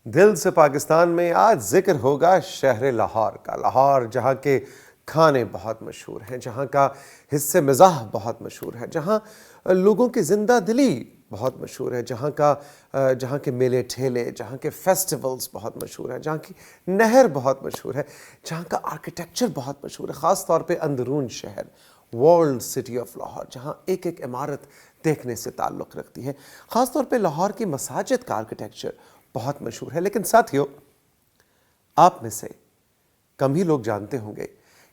दिल से पाकिस्तान में आज जिक्र होगा शहर लाहौर का। लाहौर जहाँ के खाने बहुत मशहूर हैं, जहाँ का हिस्से मिज़ाह बहुत मशहूर है, जहाँ लोगों की ज़िंदा दिली बहुत मशहूर है, जहाँ के मेले ठेले, जहाँ के फेस्टिवल्स बहुत मशहूर हैं, जहाँ की नहर बहुत मशहूर है, जहाँ का आर्किटेक्चर बहुत मशहूर है, ख़ास तौर पे अंदरून शहर वर्ल्ड सिटी ऑफ लाहौर, जहाँ एक एक इमारत देखने से ताल्लुक़ रखती है। ख़ास तौर पे लाहौर की मसाजिद का आर्किटेक्चर बहुत मशहूर है। लेकिन साथियों, आप में से कम ही लोग जानते होंगे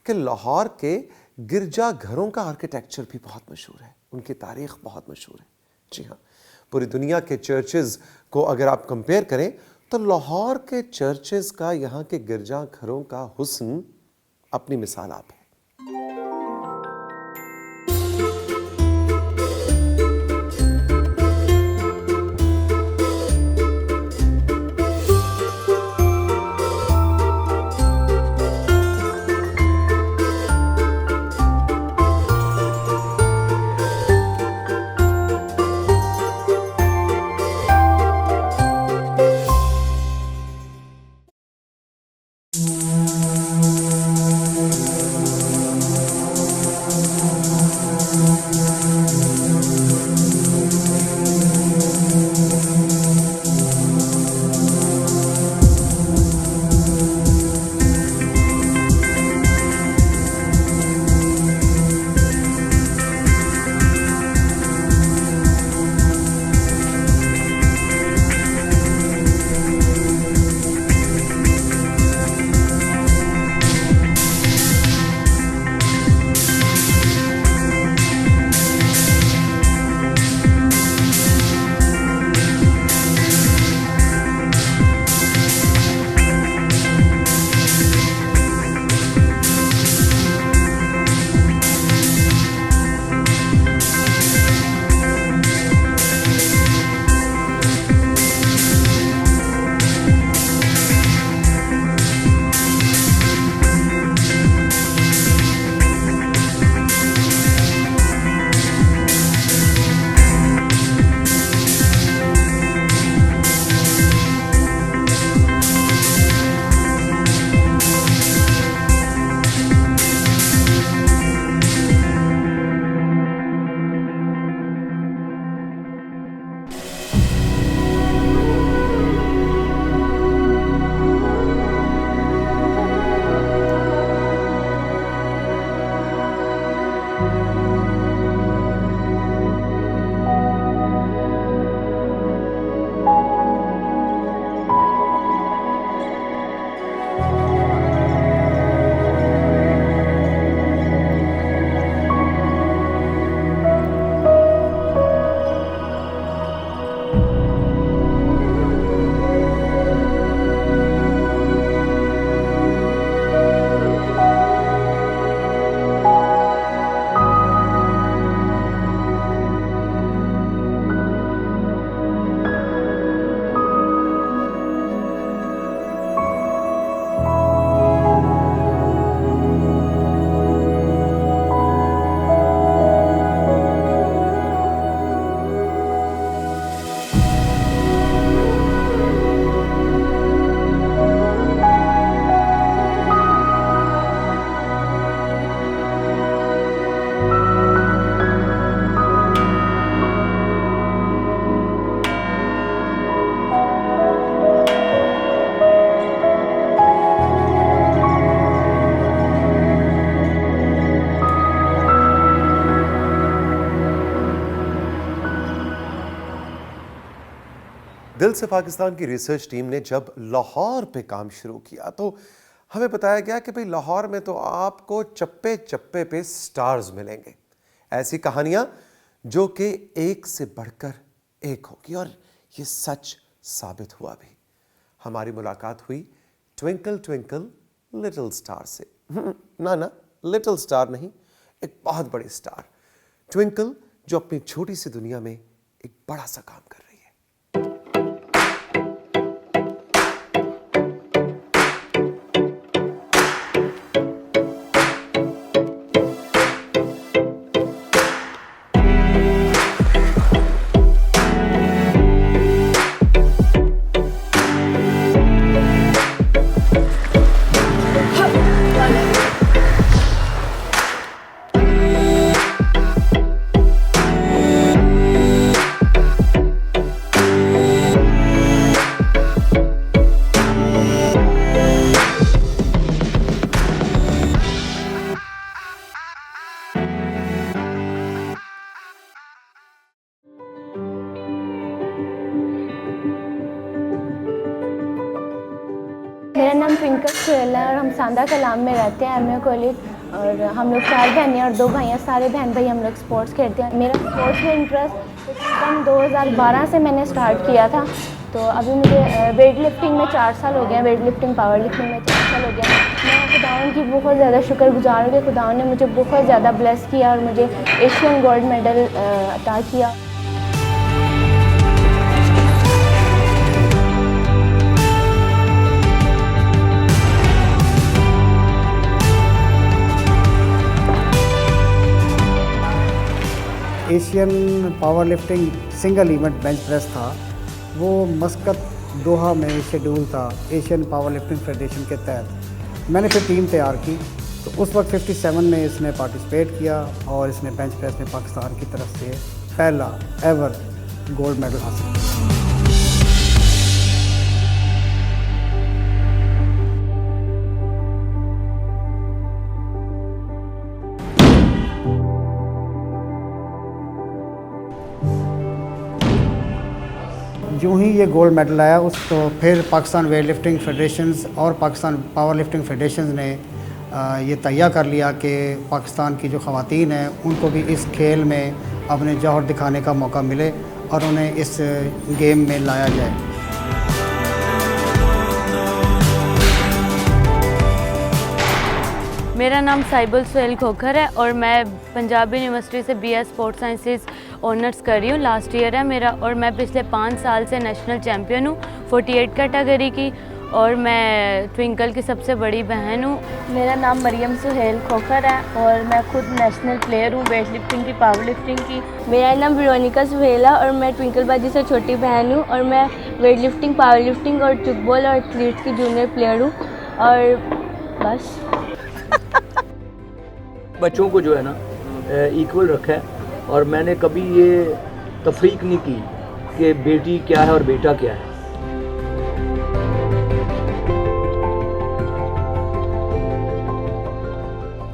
कि लाहौर के गिरजा घरों का आर्किटेक्चर भी बहुत मशहूर है, उनकी तारीख़ बहुत मशहूर है। जी हाँ, पूरी दुनिया के चर्चेज़ को अगर आप कंपेयर करें तो लाहौर के चर्चेज़ का, यहाँ के गिरजा घरों का हुस्न अपनी मिसाल आप है। दिल से पाकिस्तान की रिसर्च टीम ने जब लाहौर पे काम शुरू किया तो हमें बताया गया कि भाई लाहौर में तो आपको चप्पे चप्पे पे स्टार्स मिलेंगे, ऐसी कहानियां जो कि एक से बढ़कर एक होगी, और ये सच साबित हुआ भी। हमारी मुलाकात हुई ट्विंकल ट्विंकल लिटिल स्टार से। ना लिटिल स्टार नहीं, एक बहुत बड़ी स्टार ट्विंकल, जो अपनी छोटी सी दुनिया में एक बड़ा सा काम कर रही है। मेरा नाम ट्विंकल सुहेल है और हम सांदा कलाम में रहते हैं एमए कॉलेज। और हम लोग 4 बहनें और 2 भाई हैं। सारे बहन भाई हम लोग स्पोर्ट्स खेलते हैं। मेरा स्पोर्ट्स में इंटरेस्ट तकरीबन 2012 से मैंने स्टार्ट किया था। तो अभी मुझे वेट लिफ्टिंग में 4 साल हो गए, वेट लिफ्टिंग पावर लिफ्टिंग में 4 साल हो गया। मैं खुदावन की बहुत ज़्यादा शुक्रगुजार हूँ कि खुदावन ने मुझे बहुत ज़्यादा ब्लेस किया और मुझे एशियन गोल्ड मेडल अता किया। Asian power lifting single event bench press था, वो मस्कत दोहा में शेड्यूल था एशियन पावर लिफ्टिंग फेडरेशन के तहत। मैंने फिर टीम तैयार की, तो उस वक्त 57 में इसने पार्टिसिपेट किया और इसने बेंच प्रेस में पाकिस्तान की तरफ से पहला एवर गोल्ड मेडल हासिल किया। जो ही ये गोल्ड मेडल आया उस तो फिर पाकिस्तान वेट लिफ्टिंग फेडरेशंस और पाकिस्तान पावर लिफ्टिंग फेडरेशंस ने ये तय कर लिया कि पाकिस्तान की जो ख़वातीन हैं उनको भी इस खेल में अपने जौहर दिखाने का मौका मिले और उन्हें इस गेम में लाया जाए। मेरा नाम साइबुल सुहेल खोखर है और मैं पंजाब यूनिवर्सिटी से BS स्पोर्ट्स साइंसेज ऑनर्स कर रही हूँ। लास्ट ईयर है मेरा और मैं पिछले 5 साल से नेशनल चैम्पियन हूँ 48 कैटेगरी की और मैं ट्विंकल की सबसे बड़ी बहन हूँ। मेरा नाम मरियम सुहेल खोखर है और मैं खुद नेशनल प्लेयर हूँ वेट लिफ्टिंग की, पावर लिफ्टिंग की। मेरा नाम वेरोनिका सुहेल है और मैं ट्विंकल बाजी से छोटी बहन हूँ और मैं वेट लिफ्टिंग, पावर लिफ्टिंग और चुकबॉल और एथलीट की जूनियर प्लेयर हूँ और बस। बच्चों को जो है ना इक्वल रखा है और मैंने कभी ये तफरीक नहीं की कि बेटी क्या है और बेटा क्या है।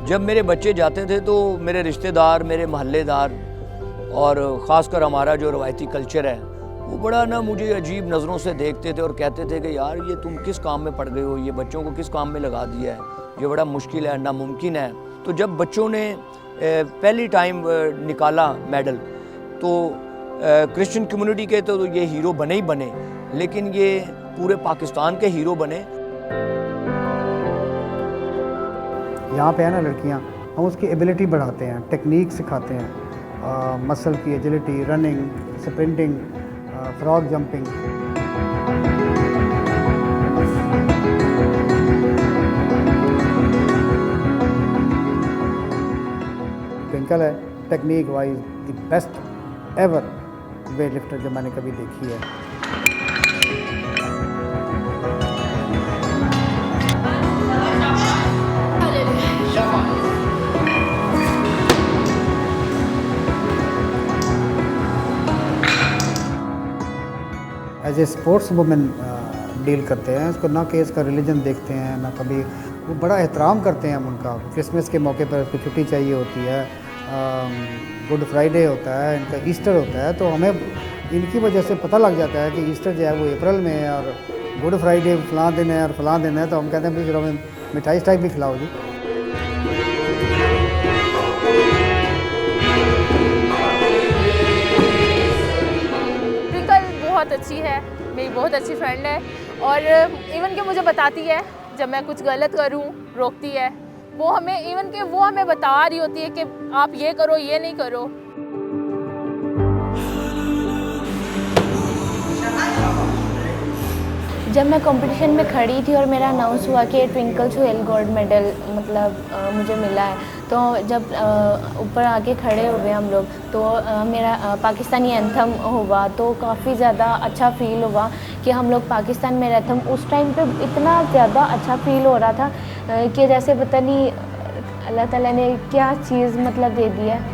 जब मेरे बच्चे जाते थे तो मेरे रिश्तेदार, मेरे महल्लेदार और ख़ासकर हमारा जो रवायती कल्चर है वो बड़ा ना मुझे अजीब नज़रों से देखते थे और कहते थे कि यार ये तुम किस काम में पड़ गए हो, ये बच्चों को किस काम में लगा दिया है, ये बड़ा मुश्किल है, नामुमकिन है। तो जब बच्चों ने पहली टाइम निकाला मेडल तो क्रिश्चियन कम्युनिटी के तो ये हीरो बने ही बने, लेकिन ये पूरे पाकिस्तान के हीरो बने। यहाँ पे है ना लड़कियाँ, हम उसकी एबिलिटी बढ़ाते हैं, टेक्निक सिखाते हैं, मसल की agility, running, sprinting, frog jumping. Twinkle है technique wise the best ever weight lifter जो मैंने कभी देखी है। As a sports women deal करते हैं उसको, ना कि इसका रिलीजन देखते हैं ना कभी। वो बड़ा एहतराम करते हैं हम उनका। क्रिसमस के मौके पर उसको छुट्टी चाहिए होती है, गुड फ्राइडे होता है, इनका ईस्टर होता है, तो हमें इनकी वजह से पता लग जाता है कि ईस्टर जो है वो अप्रैल में है और गुड फ्राइडे फलां दिन है और फलां दिन है, तो हम कहते हैं फिर हमें मिठाई स्टाइप भी खिलाओ जी। बहुत अच्छी है, मेरी बहुत अच्छी फ्रेंड है और इवन कि मुझे बताती है जब मैं कुछ गलत करूं, रोकती है। वो हमें बता रही होती है कि आप ये करो, ये नहीं करो। जब मैं कंपटीशन में खड़ी थी और मेरा अनाउंस हुआ कि ट्विंकल सुहेल गोल्ड मेडल मुझे मिला है, तो जब ऊपर आके खड़े हुए हम लोग तो मेरा पाकिस्तानी एंथम हुआ तो काफ़ी ज़्यादा अच्छा फ़ील हुआ कि हम लोग पाकिस्तान में रहते हम। उस टाइम पे इतना ज़्यादा अच्छा फ़ील हो रहा था कि जैसे पता नहीं अल्लाह ताला ने क्या चीज़ दे दी है।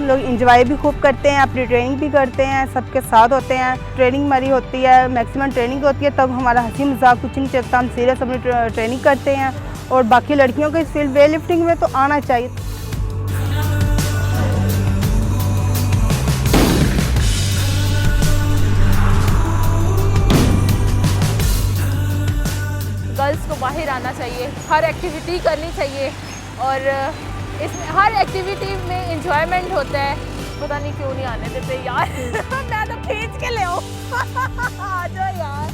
लोग इंजॉय भी खूब करते हैं, अपनी ट्रेनिंग भी करते हैं, सबके साथ होते हैं। ट्रेनिंग हमारी होती है, मैक्सिमम ट्रेनिंग होती है, तब हमारा हंसी मजाक कुछ नहीं चलता, हम सीरियस अपनी ट्रेनिंग करते हैं। और बाकी लड़कियों को इस फील्ड वेट लिफ्टिंग में तो आना चाहिए। गर्ल्स को बाहर आना चाहिए, हर एक्टिविटी करनी चाहिए और इसमें हर एक्टिविटी में इंजॉयमेंट होता है। पता नहीं क्यों नहीं आने देते यार मैं तो खींच के ले आऊं आ जाओ यार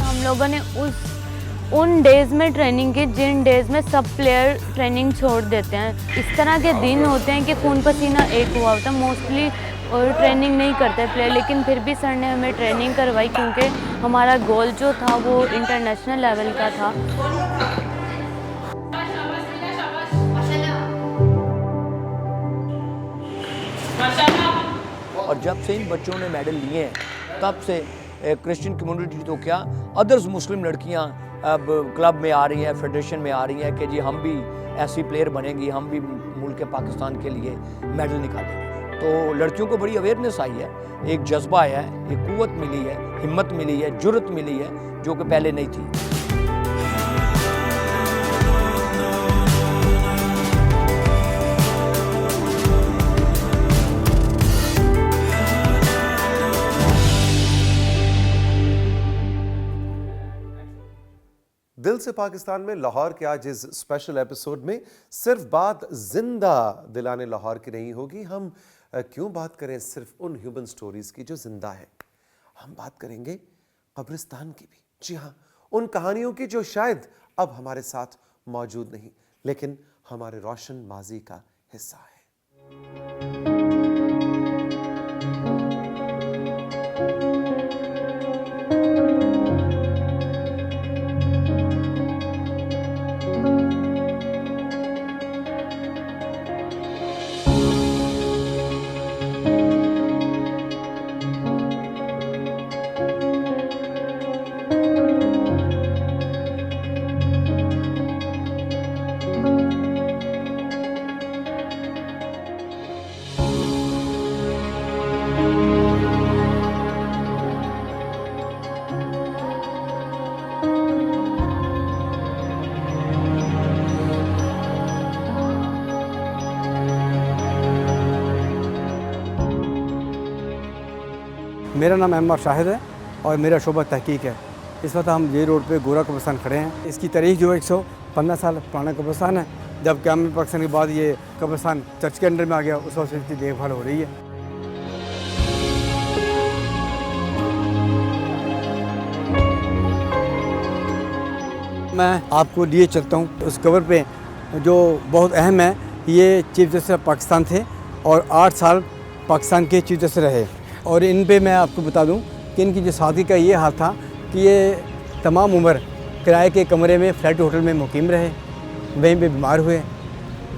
हम लोगों ने उन डेज़ में ट्रेनिंग की जिन डेज़ में सब प्लेयर ट्रेनिंग छोड़ देते हैं। इस तरह के दिन होते हैं कि खून पसीना एक हुआ होता है, मोस्टली और ट्रेनिंग नहीं करते प्लेयर, लेकिन फिर भी सर ने हमें ट्रेनिंग करवाई क्योंकि हमारा गोल जो था वो इंटरनेशनल लेवल का था। और जब से इन बच्चों ने मेडल लिए हैं तब से क्रिश्चियन कम्युनिटी तो क्या, अदर्स मुस्लिम लड़कियां अब क्लब में आ रही हैं, फेडरेशन में आ रही हैं कि जी हम भी ऐसी प्लेयर बनेंगी, हम भी मुल्क पाकिस्तान के लिए मेडल निकालेंगे। तो लड़कियों को बड़ी अवेयरनेस आई है, एक जज्बा आया है, एक कुव्वत मिली है, हिम्मत मिली है, जुर्रत मिली है जो कि पहले नहीं थी। दिल से पाकिस्तान में लाहौर के आज इस स्पेशल एपिसोड में सिर्फ बात जिंदा दिलाने लाहौर की नहीं होगी। हम क्यों बात करें सिर्फ उन ह्यूमन स्टोरीज की जो जिंदा है, हम बात करेंगे कब्रिस्तान की भी। जी हाँ, उन कहानियों की जो शायद अब हमारे साथ मौजूद नहीं लेकिन हमारे रोशन माजी का हिस्सा है। मेरा नाम एम आर शाहिद है और मेरा शोबा तहकीक है। इस वक्त हम ये रोड पे गोरा कब्रिस्तान खड़े हैं। इसकी तारीख जो 115 साल पुराना कब्रिस्तान है। जब क़याम पाकिस्तान के बाद ये कब्रिस्तान चर्च के अंडर में आ गया, उस वक्त से इसकी देखभाल हो रही है। मैं आपको लिए चलता हूँ उस कब्र पे जो बहुत अहम है। ये चीफ जस्टिस ऑफ पाकिस्तान थे और 8 साल पाकिस्तान के चीफ जस्टिस रहे। और इन पे मैं आपको बता दूं कि इनकी जो सादगी का ये हाल था कि ये तमाम उम्र किराए के कमरे में फ्लैट होटल में मुकीम रहे, वहीं पे बीमार हुए,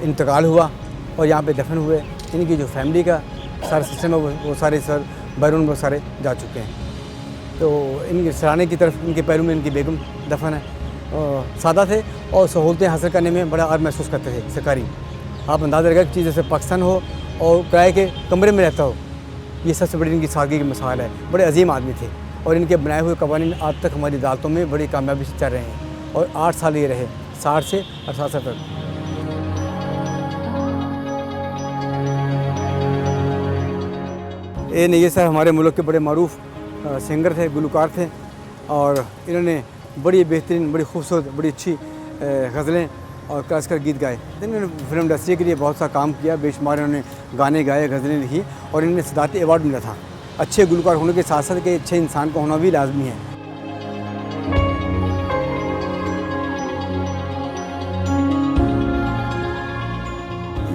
इंतकाल हुआ और यहाँ पे दफन हुए। इनकी जो फैमिली का सारा सिस्टम है वो सारे सर बैरून वो सारे जा चुके हैं। तो इनके सराहने की तरफ इनके पैरों में इनकी बेगम दफन है। सादा थे और सहूलतें हासिल करने में बड़ा आर महसूस करते थे सरकारी। आप अंदाज़ा रखें कि जैसे पाकिस्तान हो और किराए के कमरे में रहता हो, ये सबसे बड़ी इनकी सादगी की मिसाल है। बड़े अजीम आदमी थे और इनके बनाए हुए कवानीन आज तक हमारी अदालतों में बड़ी कामयाबी से चल रहे हैं। और 8 साल ये रहे, 60 से 68 तक। ये नहीं सर हमारे मुल्क के बड़े मारूफ सिंगर थे, गुलकार थे और इन्होंने बड़ी बेहतरीन, बड़ी खूबसूरत, बड़ी अच्छी गज़लें और क्लासिकल गीत गाए। इन्होंने फिल्म इंडस्ट्री के लिए बहुत सा काम किया, बेशुमार इन्होंने गाने गाए, गज़लें लिखी और इन्हें सदाती अवार्ड मिला था। अच्छे गुलकार होने के साथ साथ के अच्छे इंसान को होना भी लाजमी है।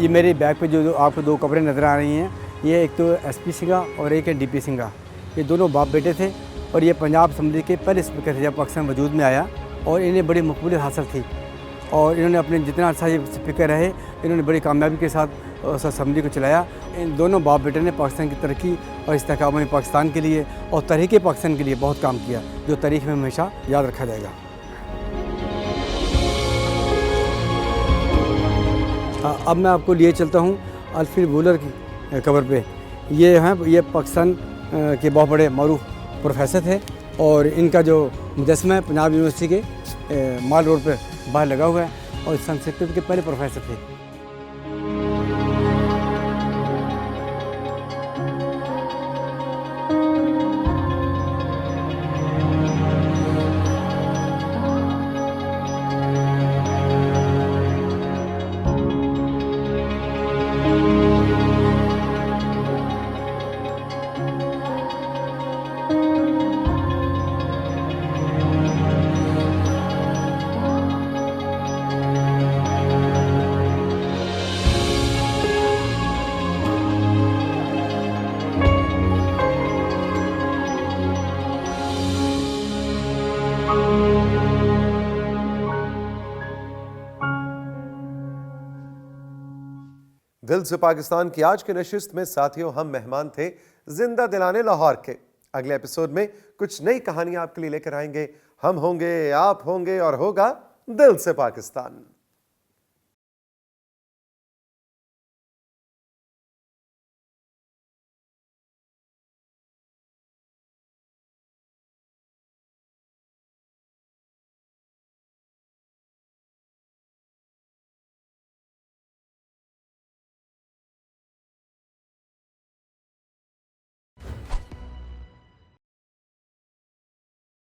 ये मेरे बैग पे जो आपको 2 कब्रें नज़र आ रही हैं, ये एक तो SP सिंघा और एक है DP सिंघा। ये दोनों बाप बेटे थे और ये पंजाब असम्बली के पहले स्पीकर थे जब पाकिस्तान वजूद में आया और इन्हें बड़ी मकबूलियत हासिल थी और इन्होंने अपने जितना अच्छा ये स्पीकर रहे, इन्होंने बड़ी कामयाबी के साथ उस असम्बली को चलाया। इन दोनों बाप बेटे ने पाकिस्तान की तरक्की और इस्तेहकाम पाकिस्तान के लिए और तहरीक पाकिस्तान के लिए बहुत काम किया, जो तारीख़ में हमेशा याद रखा जाएगा। अब मैं आपको लिए चलता हूँ अल्फ्रेड वूलर की कब्र पे। ये पाकिस्तान के बहुत बड़े मारूफ प्रोफेसर थे और इनका जो मुजस्समा है पंजाब यूनिवर्सिटी के माल रोड पे बाहर लगा हुआ है और संस्कृत के पहले प्रोफेसर थे। दिल से पाकिस्तान की आज की नशिस्त में साथियों हम मेहमान थे जिंदा दिलाने लाहौर के। अगले एपिसोड में कुछ नई कहानियां आपके लिए लेकर आएंगे। हम होंगे, आप होंगे और होगा दिल से पाकिस्तान।